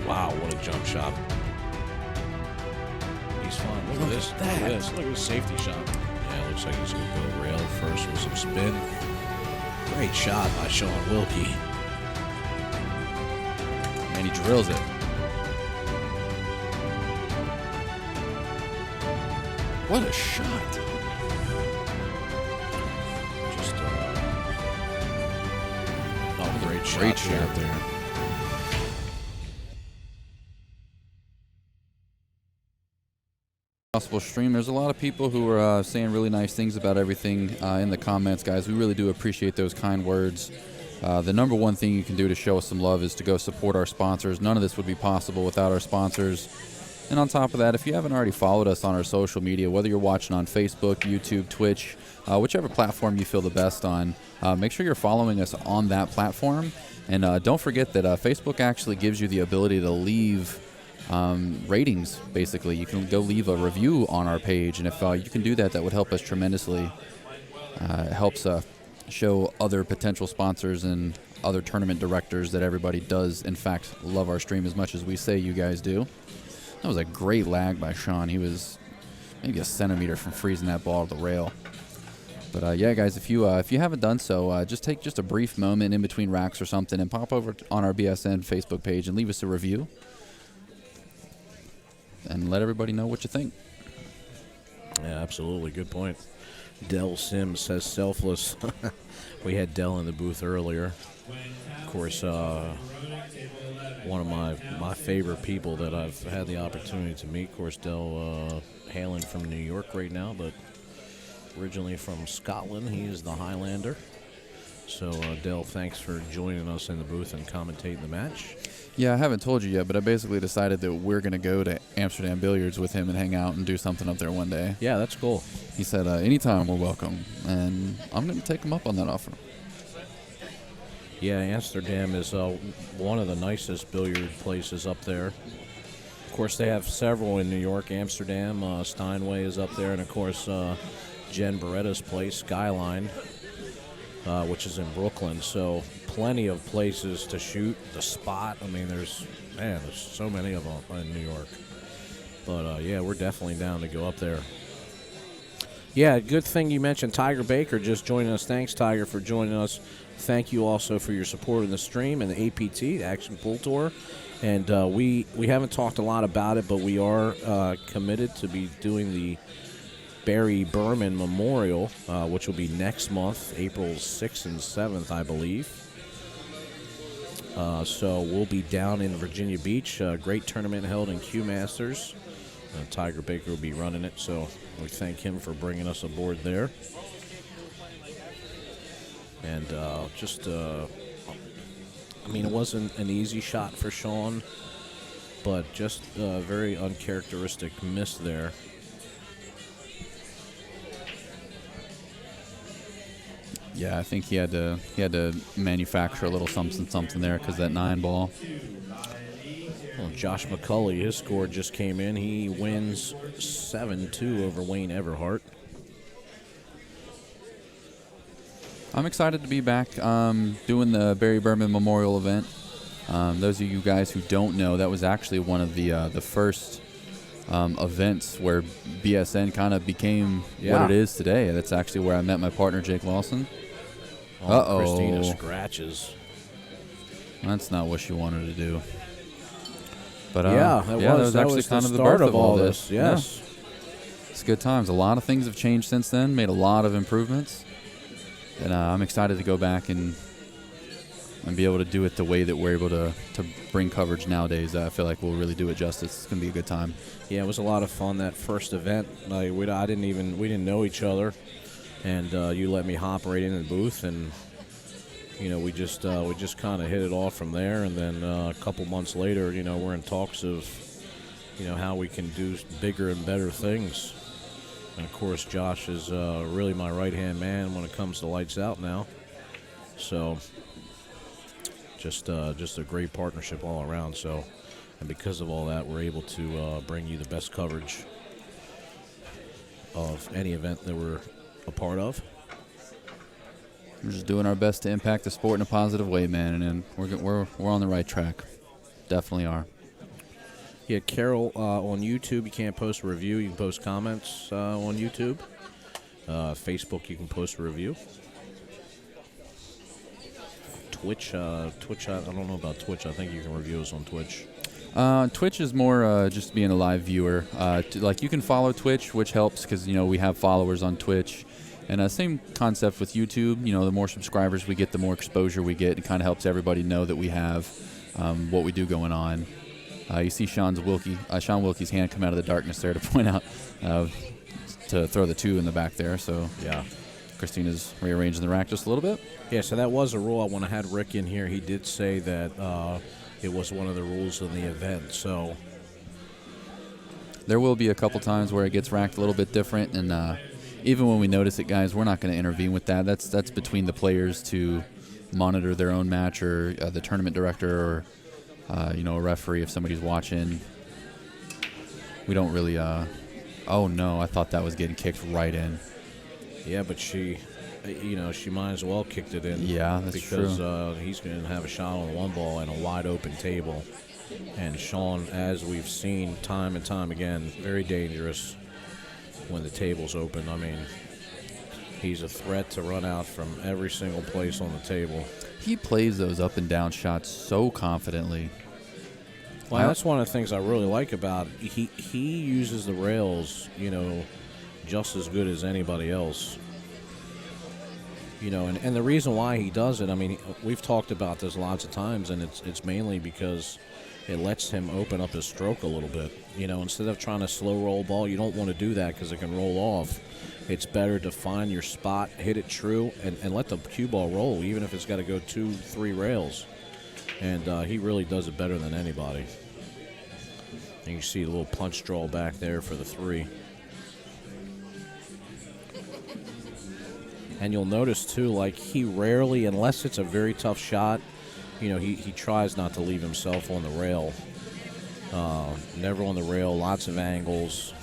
Wow, what a jump shot. He's fine. Look at this. Look at this. Look at this safety shot. Yeah, looks like he's going to go rail first with some spin. Great shot by Shaun Wilkie. And he drills it. What a shot. Just, great shot there. Possible stream. There's a lot of people who are saying really nice things about everything in the comments, guys. We really do appreciate those kind words. The number one thing you can do to show us some love is to go support our sponsors. None of this would be possible without our sponsors. And on top of that, if you haven't already followed us on our social media, whether you're watching on Facebook, YouTube, Twitch, whichever platform you feel the best on, make sure you're following us on that platform. And don't forget that Facebook actually gives you the ability to leave ratings, basically. You can go leave a review on our page, and if you can do that, that would help us tremendously. It helps show other potential sponsors and other tournament directors that everybody does, in fact, love our stream as much as we say you guys do. That was a great lag by Shaun. He was maybe a centimeter from freezing that ball to the rail. But yeah, guys, if you haven't done so, just take just a brief moment in between racks or something and pop over on our BSN Facebook page and leave us a review. And let everybody know what you think. Yeah, absolutely. Good point. Dell Sims says selfless. We had Dell in the booth earlier. Of course, one of my favorite people that I've had the opportunity to meet. Of course, Dell hailing from New York right now, but originally from Scotland. He is the Highlander. So, Dell, thanks for joining us in the booth and commentating the match. Yeah, I haven't told you yet, but I basically decided that we're going to go to Amsterdam Billiards with him and hang out and do something up there one day. Yeah, that's cool. He said, anytime we're welcome, and I'm going to take him up on that offer. Yeah, Amsterdam is one of the nicest billiard places up there. Of course, they have several in New York. Amsterdam, Steinway is up there, and of course, Jen Beretta's place, Skyline, which is in Brooklyn. So plenty of places to shoot. The Spot, I mean, there's so many of them in New York. But, yeah, we're definitely down to go up there. Yeah, good thing you mentioned Tiger Baker just joining us. Thanks, Tiger, for joining us. Thank you also for your support in the stream and the APT, the Action Pool Tour. And we haven't talked a lot about it, but we are committed to be doing the Barry Berman Memorial, which will be next month, April 6th and 7th, I believe. So we'll be down in Virginia Beach. Great tournament held in Q Masters. Tiger Baker will be running it, so we thank him for bringing us aboard there. And I mean, it wasn't an easy shot for Shaun, but just a very uncharacteristic miss there. Yeah, I think he had to manufacture a little something there because that 9 ball. Well, Josh McCulley, his score just came in. He wins 7-2 over Wayne Everhart. I'm excited to be back doing the Barry Berman Memorial event. Those of you guys who don't know, that was actually one of the first events where BSN kind of became what it is today. That's actually where I met my partner, Jake Lawson. Uh-oh. Kristina scratches. That's not what she wanted to do. But that was actually kind of the birth of all this. Yes. Yeah. It's good times. A lot of things have changed since then, made a lot of improvements. And I'm excited to go back and be able to do it the way that we're able to bring coverage nowadays. I feel like we'll really do it justice. It's going to be a good time. Yeah, it was a lot of fun, that first event. We didn't know each other, and you let me hop right in the booth, and we just kind of hit it off from there. And then a couple months later, we're in talks of how we can do bigger and better things. And of course, Josh is really my right-hand man when it comes to lights out now. So just a great partnership all around. So, and because of all that, we're able to bring you the best coverage of any event that we're a part of. We're just doing our best to impact the sport in a positive way, man, and we're on the right track. Definitely are. Yeah, Carol, on YouTube, you can't post a review. You can post comments on YouTube. Facebook, you can post a review. Twitch, I don't know about Twitch. I think you can review us on Twitch. Twitch is more just being a live viewer. Like you can follow Twitch, which helps because we have followers on Twitch. And same concept with YouTube. The more subscribers we get, the more exposure we get. It kind of helps everybody know that we have what we do going on. You see Shaun Wilkie's hand come out of the darkness there to point out to throw the 2 in the back there. So yeah, Kristina's rearranging the rack just a little bit. Yeah, so that was a rule. When I had Rick in here, he did say that it was one of the rules of the event. So there will be a couple times where it gets racked a little bit different, and even when we notice it, guys, we're not going to intervene with that. That's between the players to monitor their own match, or the tournament director, or a referee if somebody's watching. We don't really. Oh no, I thought that was getting kicked right in. Yeah, but she might as well kicked it in. Yeah, that's because, true. Because he's going to have a shot on one ball and a wide open table. And Shaun, as we've seen time and time again, very dangerous when the table's open. I mean, he's a threat to run out from every single place on the table. He plays those up and down shots so confidently. Well, that's one of the things I really like about it. He uses the rails, just as good as anybody else. And the reason why he does it, I mean, we've talked about this lots of times, and it's mainly because it lets him open up his stroke a little bit. Instead of trying to slow roll ball, you don't want to do that because it can roll off. It's better to find your spot, hit it true, and let the cue ball roll, even if it's got to go 2-3 rails. And he really does it better than anybody. And you see a little punch draw back there for the 3. And you'll notice, too, like he rarely, unless it's a very tough shot, he tries not to leave himself on the rail. Never on the rail, lots of angles.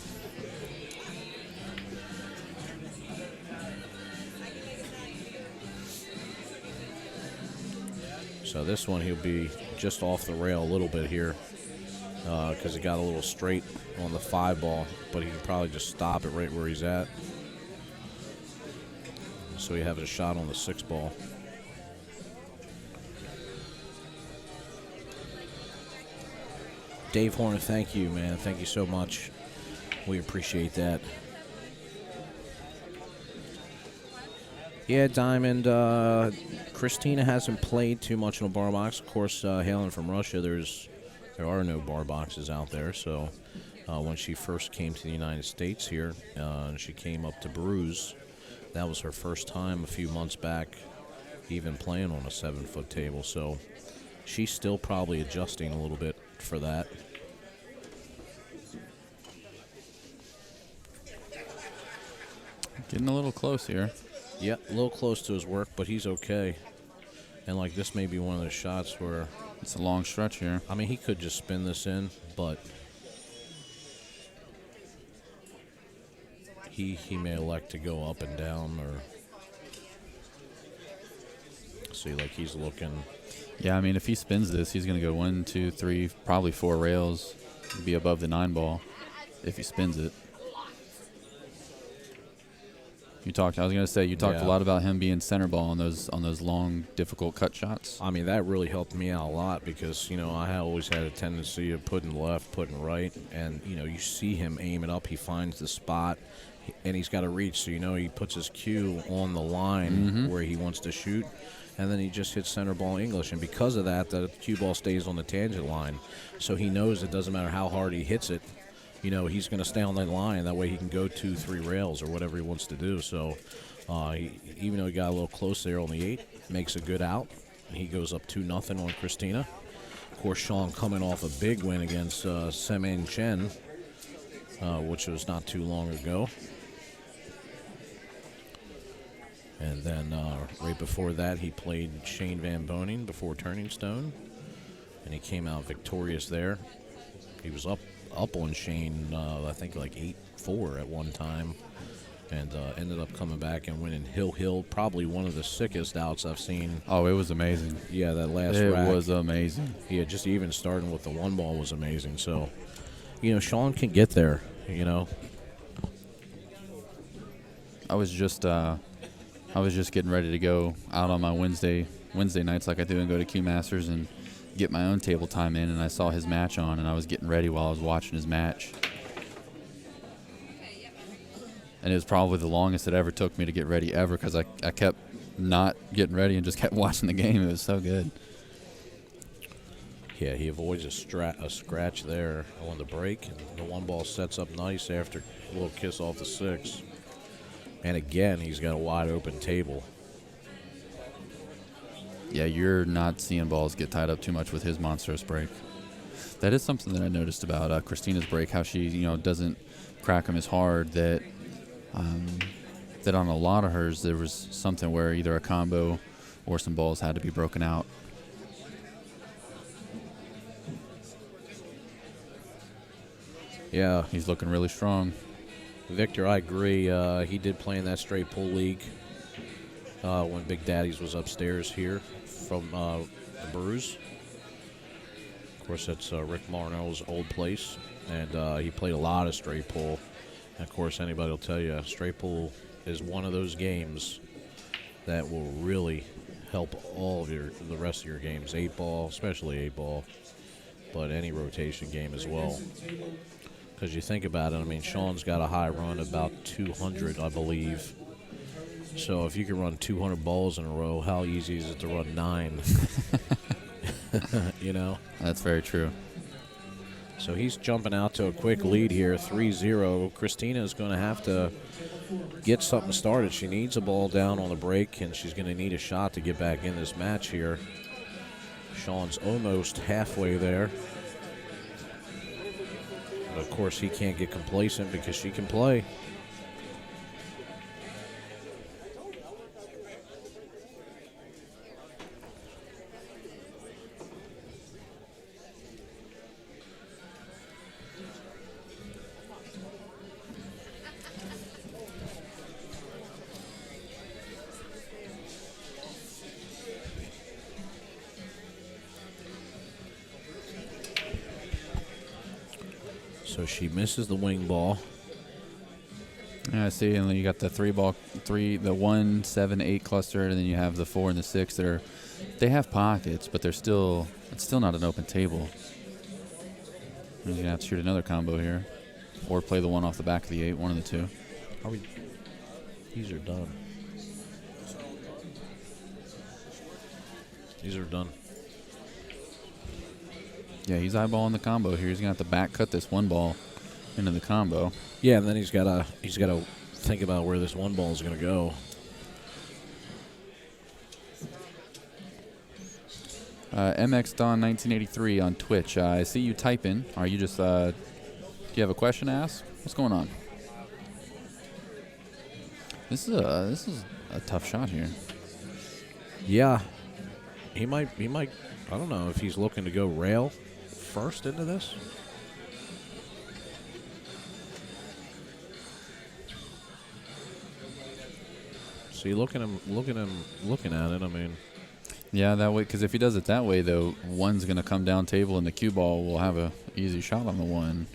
So this one, he'll be just off the rail a little bit here because he got a little straight on the 5 ball, but he can probably just stop it right where he's at. So he has a shot on the 6 ball. Dave Horner, thank you, man. Thank you so much. We appreciate that. Yeah, Diamond. Kristina hasn't played too much in a bar box. Of course, hailing from Russia, there are no bar boxes out there. So when she first came to the United States here, and she came up to Bruise, that was her first time a few months back even playing on a 7-foot table. So she's still probably adjusting a little bit for that. Getting a little close here. Yeah, a little close to his work, but he's okay. And like this may be one of those shots where it's a long stretch here. I mean, he could just spin this in, but he may elect to go up and down, or see, like he's looking. Yeah, I mean, if he spins this, he's going to go 1, 2, 3, probably 4 rails, be above the 9 ball if he spins it. I was going to say, you talked a lot about him being center ball on those long, difficult cut shots. I mean, that really helped me out a lot because, I always had a tendency of putting left, putting right, and, you see him aim it up. He finds the spot, and he's got to reach, so, he puts his cue on the line where he wants to shoot, and then he just hits center ball English, and because of that, the cue ball stays on the tangent line, so he knows it doesn't matter how hard he hits it. He's going to stay on that line. That way he can go 2-3 rails or whatever he wants to do. So even though he got a little close there on the 8, makes a good out. And he goes up 2-0 on Kristina. Of course, Shaun coming off a big win against Semen Chen, which was not too long ago. And then right before that, he played Shane Van Boning before Turning Stone. And he came out victorious there. He was up on Shane, I think like 8-4 at one time. and ended up coming back and winning Hill, probably one of the sickest outs I've seen. Oh, it was amazing. Yeah, that last It rack. was amazing. Yeah, just even starting with the one ball was amazing. So, Shaun can get there, I was just getting ready to go out on my Wednesday nights like I do and go to Q Masters and get my own table time in, and I saw his match on, and I was getting ready while I was watching his match. And it was probably the longest it ever took me to get ready ever, because I kept not getting ready and just kept watching the game. It was so good. Yeah, he avoids a scratch there on the break, and the one ball sets up nice after a little kiss off the 6. And again, he's got a wide open table. Yeah, you're not seeing balls get tied up too much with his monstrous break. That is something that I noticed about Kristina's break, how she doesn't crack them as hard. That on a lot of hers there was something where either a combo or some balls had to be broken out. Yeah, He's looking really strong. Victor, I agree. He did play in that straight pool league when Big Daddy's was upstairs here from the Brews. Of course, that's Rick Marno's old place, and he played a lot of straight pool. And of course, anybody will tell you straight pool is one of those games that will really help all of the rest of your games. 8-ball, especially 8-ball, but any rotation game as well. Because you think about it, Shaun's got a high run, about 200, I believe. So if you can run 200 balls in a row, how easy is it to run 9? That's very true. So he's jumping out to a quick lead here, 3-0. Kristina is going to have to get something started. She needs a ball down on the break, and she's going to need a shot to get back in this match here. Shaun's almost halfway there. But of course, he can't get complacent because she can play. So she misses the wing ball. Yeah, I see. And then you got the the 1, 7, 8 cluster, and then you have the 4 and the 6 that they have pockets, but it's still not an open table. You're gonna have to shoot another combo here, or play the one off the back of the 8, one of the two. These are done. These are done. Yeah, he's eyeballing the combo here. He's gonna have to back cut this one ball into the combo. Yeah, and then he's got to think about where this one ball is going to go. MX Don 1983 on Twitch. I see you typing. Are you just? Do you have a question to ask? What's going on? This is a tough shot here. Yeah, he might. I don't know if he's looking to go rail first into this. See, looking at it. Yeah, that way. Because if he does it that way, though, one's gonna come down table, and the cue ball will have a easy shot on the one.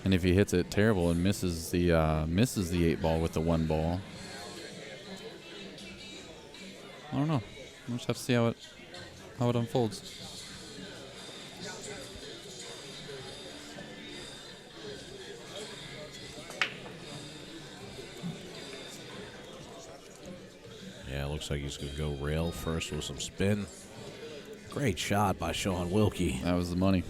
And if he hits it terrible and misses the 8 ball with the 1 ball, I don't know. We'll just have to see how it unfolds. Yeah, it looks like he's going to go rail first with some spin. Great shot by Shaun Wilkie. That was the money.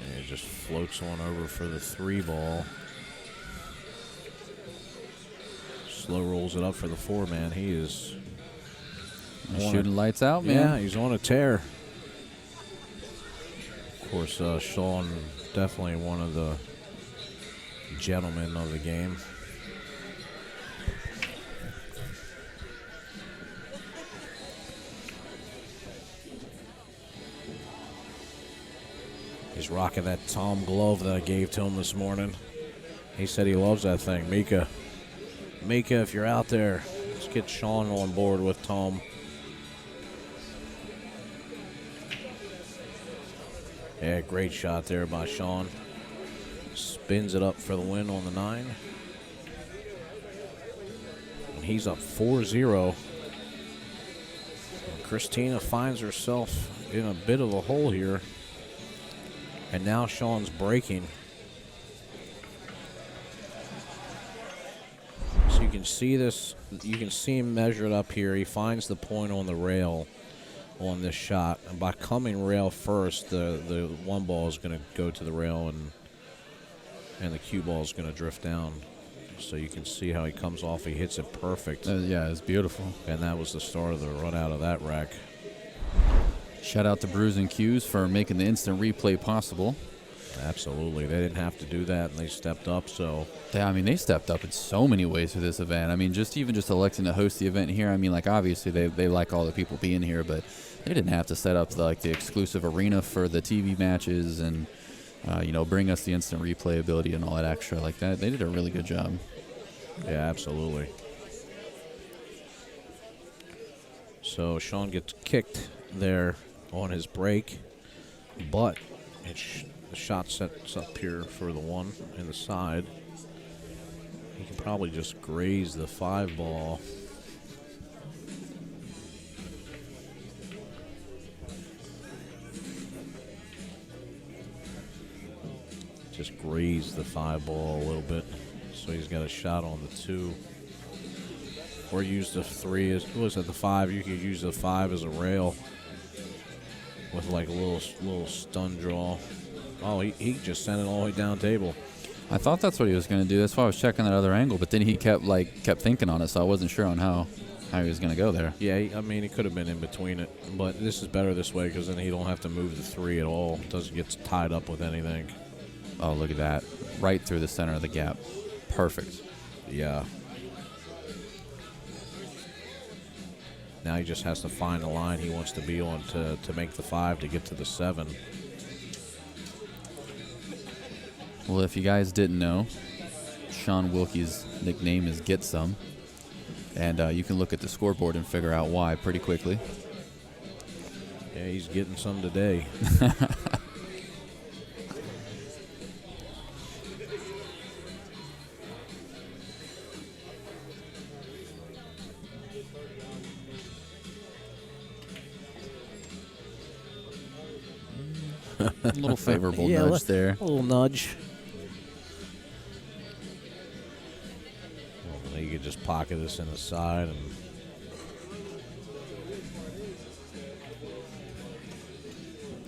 And it just floats on over for the 3 ball. Slow rolls it up for the 4-man. He is shooting lights out, man. Yeah, he's on a tear. Of course, Shaun definitely one of the gentleman of the game. He's rocking that Tom glove that I gave to him this morning. He said he loves that thing. Mika, if you're out there, let's get Shaun on board with Tom. Yeah, great shot there by Shaun. Spins it up for the win on the 9. And he's up 4-0. And Kristina finds herself in a bit of a hole here. And now Shaun's breaking. So you can see this, you can see him measure it up here. He finds the point on the rail on this shot. And by coming rail first, the one ball is going to go to the rail and the cue ball is going to drift down. So you can see how he comes off. He hits it perfect. Yeah, it's beautiful. And that was the start of the run out of that rack. Shout out to Brews and Cues for making the instant replay possible. Absolutely. They didn't have to do that, and they stepped up. So Yeah, I mean, they stepped up in so many ways for this event. I mean, just electing to host the event here. I mean, like, obviously they like all the people being here, but they didn't have to set up the exclusive arena for the TV matches and bring us the instant replay ability and all that extra like that. They did a really good job. yeah, absolutely. So Shaun gets kicked there on his break, but the shot sets up here for the one in the side. He can probably just graze the 5 ball. Just graze the 5 ball a little bit. So he's got a shot on the 2. Or use the 3 as what was it, the 5? You could use the 5 as a rail with like a little stun draw. Oh, he just sent it all the way down table. I thought that's what he was going to do. That's why I was checking that other angle, but then he kept thinking on it, so I wasn't sure on how he was going to go there. Yeah, I mean, he could have been in between it, but this is better this way because then he don't have to move the 3 at all. Doesn't get tied up with anything. Oh, look at that. Right through the center of the gap. Perfect. Yeah. Now he just has to find the line he wants to be on to make the 5 to get to the 7. Well, if you guys didn't know, Shaun Wilkie's nickname is Get Some. And you can look at the scoreboard and figure out why pretty quickly. Yeah, he's getting some today. A little favorable nudge there. A little nudge. Well, you could just pocket this in the side and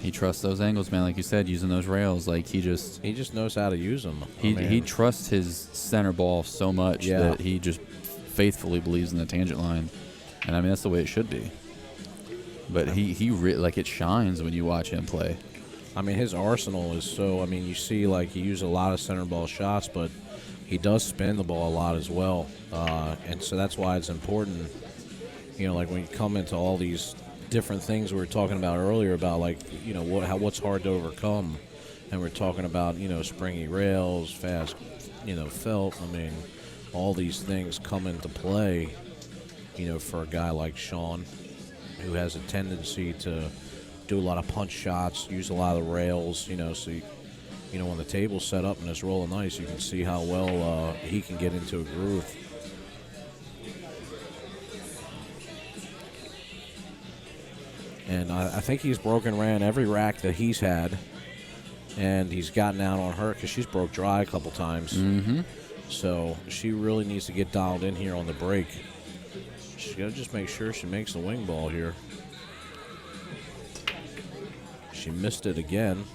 He trusts those angles, man. Like you said, using those rails, like he just knows how to use them. He trusts his center ball so much that he just faithfully believes in the tangent line, and I mean that's the way it should be. But it shines when you watch him play. I mean, his arsenal is so. I mean, you see, like he uses a lot of center ball shots, but he does spin the ball a lot as well, and so that's why it's important. Like when you come into all these different things we were talking about earlier about what's hard to overcome, and we're talking about springy rails, fast felt. I mean, all these things come into play for a guy like Shaun, who has a tendency to do a lot of punch shots, use a lot of the rails, so when the table's set up and it's rolling nice, you can see how well he can get into a groove. And I think he's ran every rack that he's had, and he's gotten out on her because she's broke dry a couple times. Mm-hmm. So she really needs to get dialed in here on the break. She's got to just make sure she makes the wing ball here. She missed it again.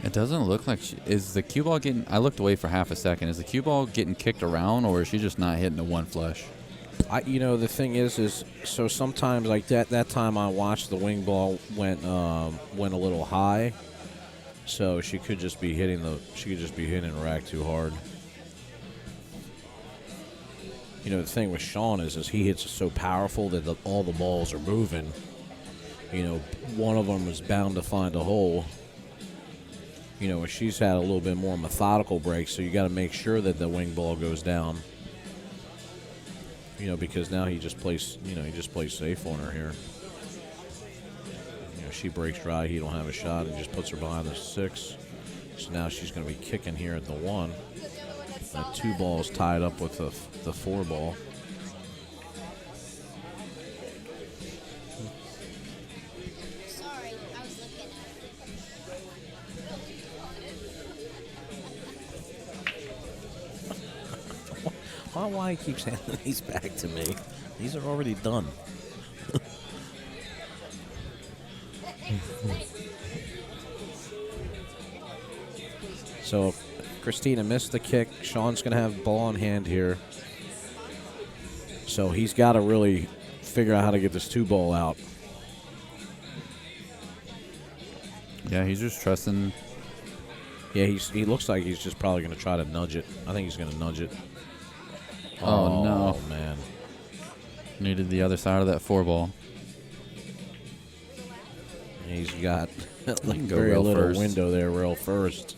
It doesn't look like is the cue ball getting. I looked away for half a second. Is the cue ball getting kicked around, or is she just not hitting the one flush? The thing is so sometimes like that time I watched the wing ball went a little high, So she could just be hitting the rack too hard. You know, the thing with Shaun is he hits so powerful that all the balls are moving. You know, one of them is bound to find a hole. You know, she's had a little bit more methodical breaks, so you got to make sure that the wing ball goes down. You know, because now he just plays safe on her here. You know, she breaks dry, he don't have a shot, and just puts her behind the 6. So now she's going to be kicking here at the 1. The 2 balls tied up with the 4 ball. Sorry, I was looking Why he keeps handing these back to me? These are already done. So Kristina missed the kick. Shaun's going to have ball in hand here. So he's got to really figure out how to get this 2 ball out. Yeah, he's just trusting. Yeah, he looks like he's just probably going to try to nudge it. I think he's going to nudge it. Oh, no. Man. Needed the other side of that 4 ball. He's got like go very rail little first. window there, rail first.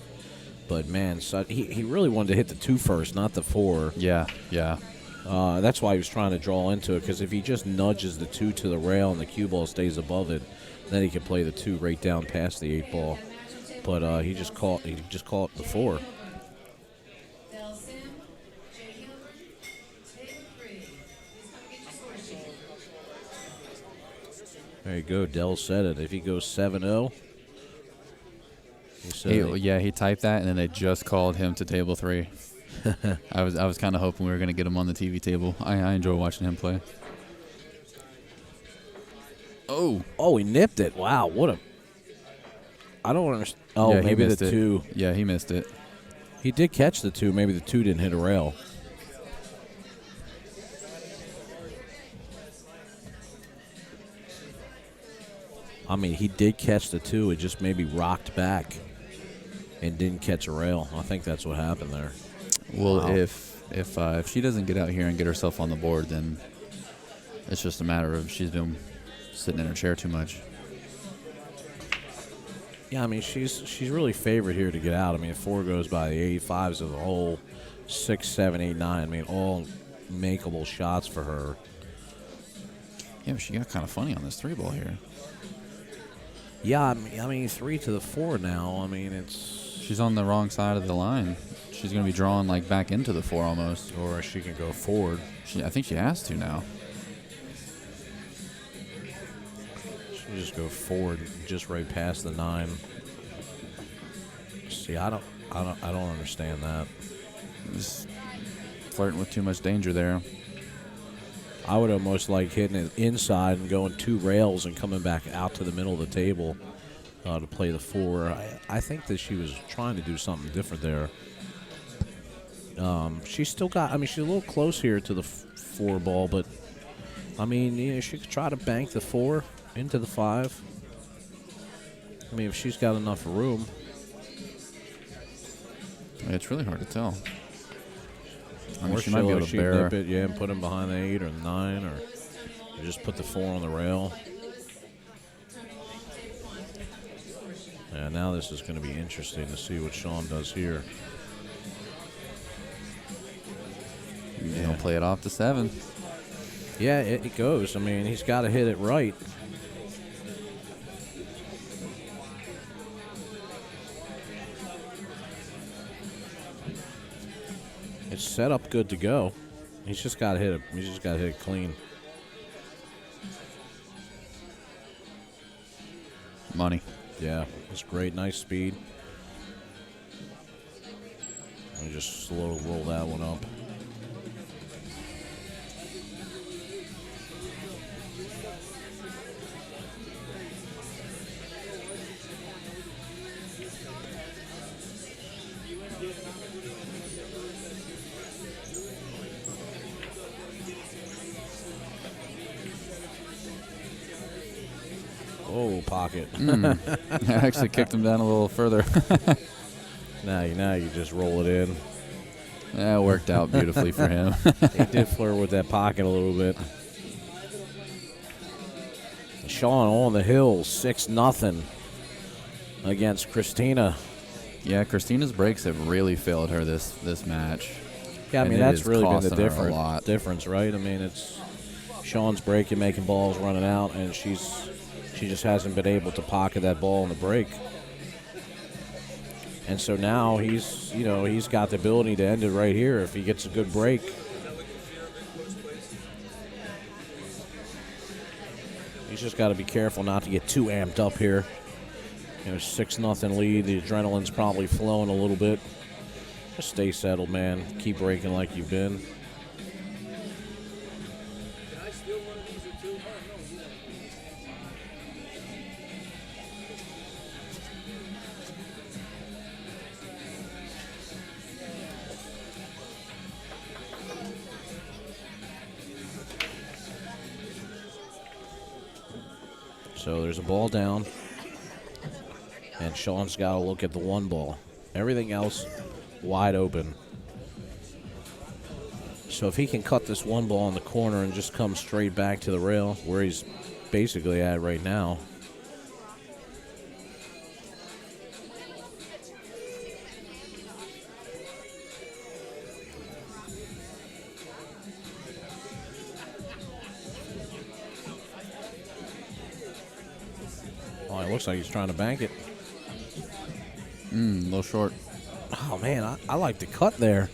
But, man, so he really wanted to hit the 2 first, not the 4. Yeah, yeah. That's why he was trying to draw into it, because if he just nudges the 2 to the rail and the cue ball stays above it, then he can play the 2 right down past the 8 ball. But he just caught the 4. There you go. Dell said it. If he goes 7-0, He typed that, and then they just called him to table 3. I was kind of hoping we were going to get him on the TV table. I enjoy watching him play. Oh, he nipped it. Wow, what a... I don't understand. Oh, Yeah, he maybe the missed it. 2. Yeah, he missed it. He did catch the 2. Maybe the 2 didn't hit a rail. I mean, he did catch the 2. It just maybe rocked back and didn't catch a rail. I think that's what happened there. Well, Wow. if she doesn't get out here and get herself on the board, then it's just a matter of she's been sitting in her chair too much. Yeah, I mean, she's really favored here to get out. I mean, 4 goes by the 85s of the hole, 6, 7, 8, 9. I mean, all makeable shots for her. Yeah, but she got kind of funny on this 3 ball here. Yeah, I mean 3 to the 4 now. I mean, it's... She's on the wrong side of the line. She's going to be drawn like back into the 4 almost. Or she can go forward. I think she has to now. She just go forward, just right past the 9. See, I don't understand that. Just flirting with too much danger there. I would almost like hitting it inside and going 2 rails and coming back out to the middle of the table to play the 4. I think that she was trying to do something different there. She's still got, I mean, she's a little close here to the 4 ball, but, I mean, yeah, she could try to bank the 4 into the 5. I mean, if she's got enough room. Yeah, it's really hard to tell. I mean, Or she might be able to she'd bear. nip it, yeah, and put him behind the 8 or the 9, or just put the 4 on the rail. Yeah, now this is going to be interesting to see what Shaun does here. You know, play it off to 7. Yeah, it goes. I mean, he's got to hit it right. It's set up good to go. He's just got to hit it. He's just got to hit it clean. Money. Yeah, it's great. Nice speed. And just slow roll that one up. Oh, pocket. I actually kicked him down a little further. Now you just roll it in. That worked out beautifully for him. He did flirt with that pocket a little bit. Shaun on the hill, 6-0 against Kristina. Yeah, Christina's breaks have really failed her this match. Yeah, I mean, And it that's is really been costing the her a lot. difference, right? I mean, it's Shaun's breaking, making balls, running out, and she just hasn't been able to pocket that ball in the break. And so now he's got the ability to end it right here if he gets a good break. He's just got to be careful not to get too amped up here. 6-0 lead. The adrenaline's probably flowing a little bit. Just stay settled, man. Keep breaking like you've been. So there's a ball down, and Shaun's got to look at the one ball. Everything else wide open. So if he can cut this one ball in the corner and just come straight back to the rail where he's basically at right now. Oh, it looks like he's trying to bank it. A little short. Oh, man, I like the cut there.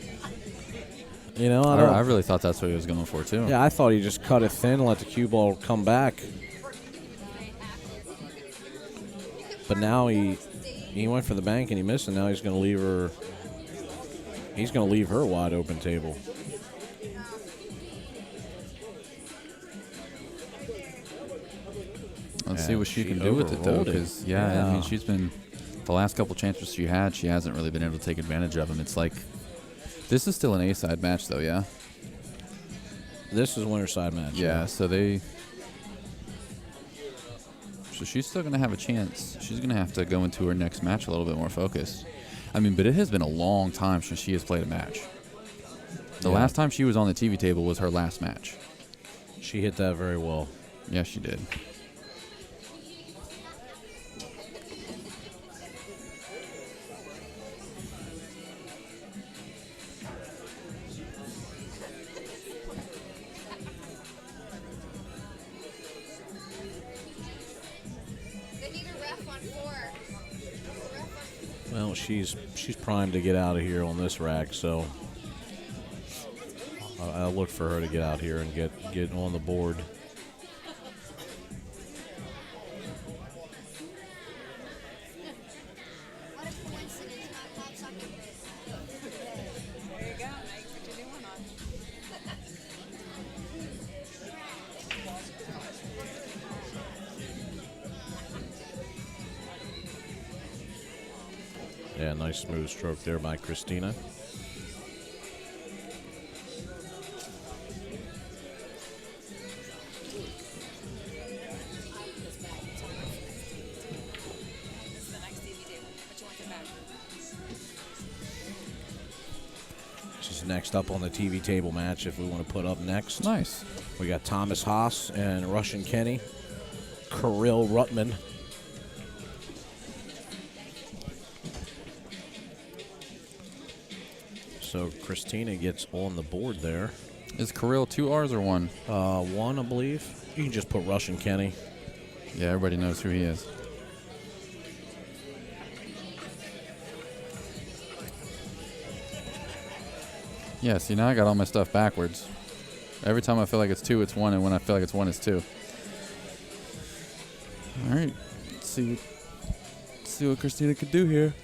I really thought that's what he was going for, too. Yeah, I thought he just cut it thin, let the cue ball come back. But now he went for the bank and he missed, and now he's going to leave her. He's going to leave her wide open table. Let's see what she can do with it, though, because, I mean, she's been, the last couple chances she had, she hasn't really been able to take advantage of them. It's like, this is still an A-side match, though, yeah? This is winner side match. Yeah, so she's still going to have a chance. She's going to have to go into her next match a little bit more focused. I mean, but it has been a long time since she has played a match. The last time she was on the TV table was her last match. She hit that very well. Yeah, she did. Well, she's primed to get out of here on this rack, so I'll look for her to get out here and get on the board. What a coincidence, not pop socket. There you go. Now you can put your new one on. Yeah, nice smooth stroke there by Kristina. This is the next TV table. What you want to back? She's next up on the TV table match if we want to put up next. Nice. We got Thomas Haas and Russian Kenny. Kirill Rutman. So Kristina gets on the board there. Is Kirill 2 R's or 1? One, I believe. You can just put Russian Kenny. Yeah, everybody knows who he is. Yeah, see, now I got all my stuff backwards. Every time I feel like it's 2, it's 1, and when I feel like it's 1, it's 2. All right, let's see what Kristina could do here.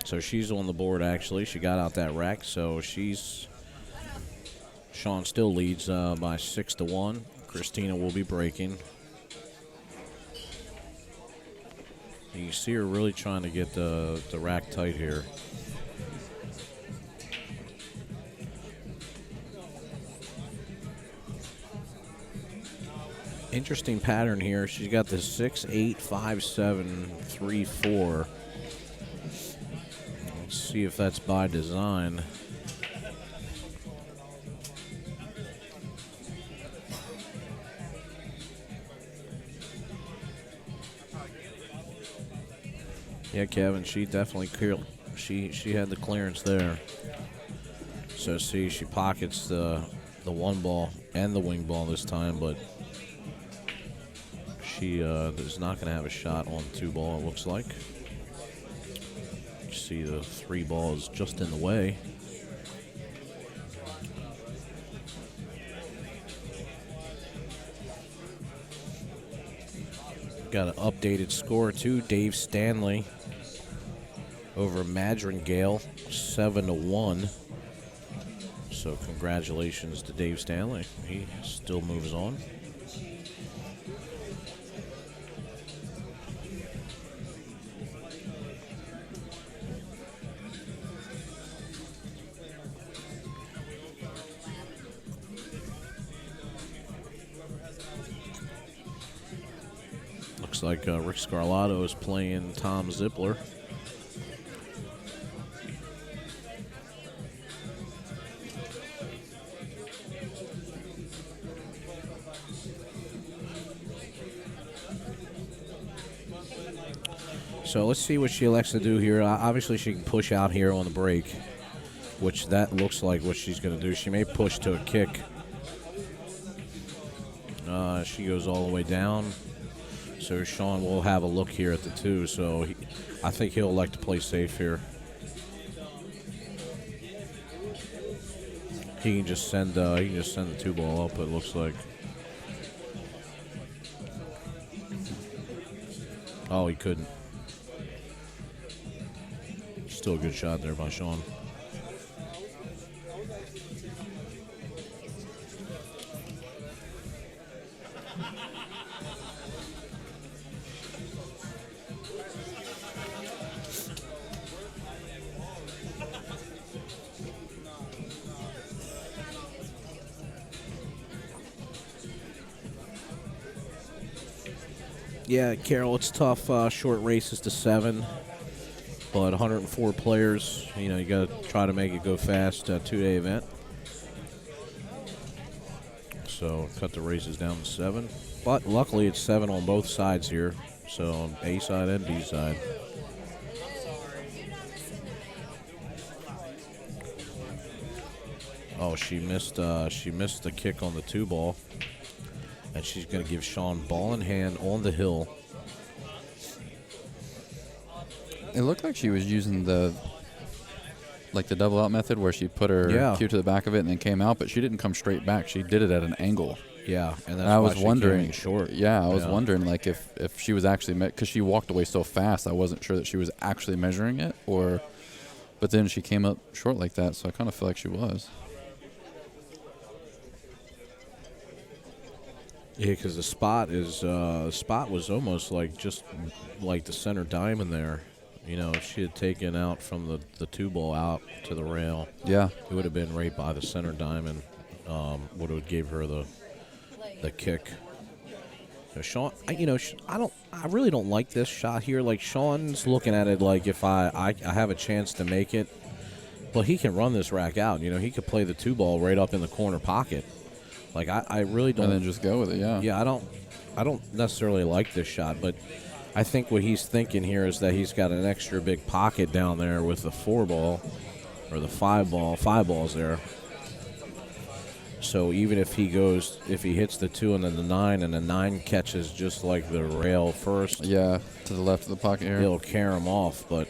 So she's on the board, actually. She got out that rack, so Shaun still leads by 6-1. Kristina will be breaking. And you see her really trying to get the rack tight here. Interesting pattern here. She's got the 6'8", 5'7", 3'4". Let's see if that's by design. Yeah, Kevin, she definitely cleared. She had the clearance there. So see, she pockets the one ball and the wing ball this time, but she is not going to have a shot on the 2 ball, it looks like. You see the 3 ball is just in the way. Got an updated score too. Dave Stanley over Madrigal, 7-1. So congratulations to Dave Stanley. He still moves on. Looks like Rick Scarlato is playing Tom Zippler. So let's see what she elects to do here. Obviously, she can push out here on the break, which that looks like what she's going to do. She may push to a kick. She goes all the way down. So Shaun will have a look here at the 2. So I think he'll elect to play safe here. He can just send the 2 ball up. It looks like. Oh, he couldn't. Still a good shot there by Shaun. Yeah, Carol, it's tough. Short races to 7. But 104 players, you got to try to make it go fast. 2-day event. So cut the races down to 7. But luckily it's 7 on both sides here. So on A side and B side. Oh, she missed the kick on the 2 ball. And she's going to give Shaun ball in hand on the hill. It looked like she was using the double out method where she put her cue to the back of it and then came out, but she didn't come straight back. She did it at an angle. Yeah, and that's I why was she wondering, came short. Yeah, I was wondering like if she was actually because she walked away so fast, I wasn't sure that she was actually measuring it, but then she came up short like that, so I kind of feel like she was. Yeah, because the spot was almost like just like the center diamond there. If she had taken out from the 2 ball out to the rail, yeah, it would have been right by the center diamond. Would have gave her the kick. Shaun, I really don't like this shot here. Like Shaun's looking at it like if I have a chance to make it, well, he can run this rack out. He could play the 2 ball right up in the corner pocket. Like I really don't. And then just go with it. Yeah. Yeah, I don't necessarily like this shot, but I think what he's thinking here is that he's got an extra big pocket down there with the 4 ball or the 5 ball. 5 balls there. So even if he hits the 2 and then the 9, and the 9 catches just like the rail first. Yeah, to the left of the pocket here. He'll carry him off, but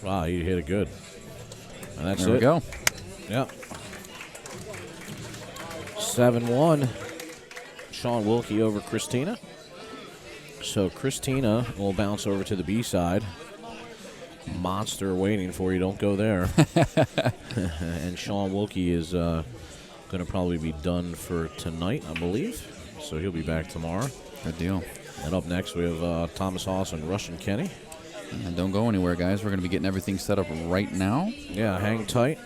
wow, he hit it good. And that's there we go. Yep. 7-1. Shaun Wilkie over Kristina. So Christina will bounce over to the B side. Monster waiting for you. Don't go there. And Shaun Wilkie is going to probably be done for tonight, I believe. So he'll be back tomorrow. Good deal. And up next we have Thomas Haas and Russian Kenny. And don't go anywhere, guys. We're going to be getting everything set up right now. Yeah, hang tight.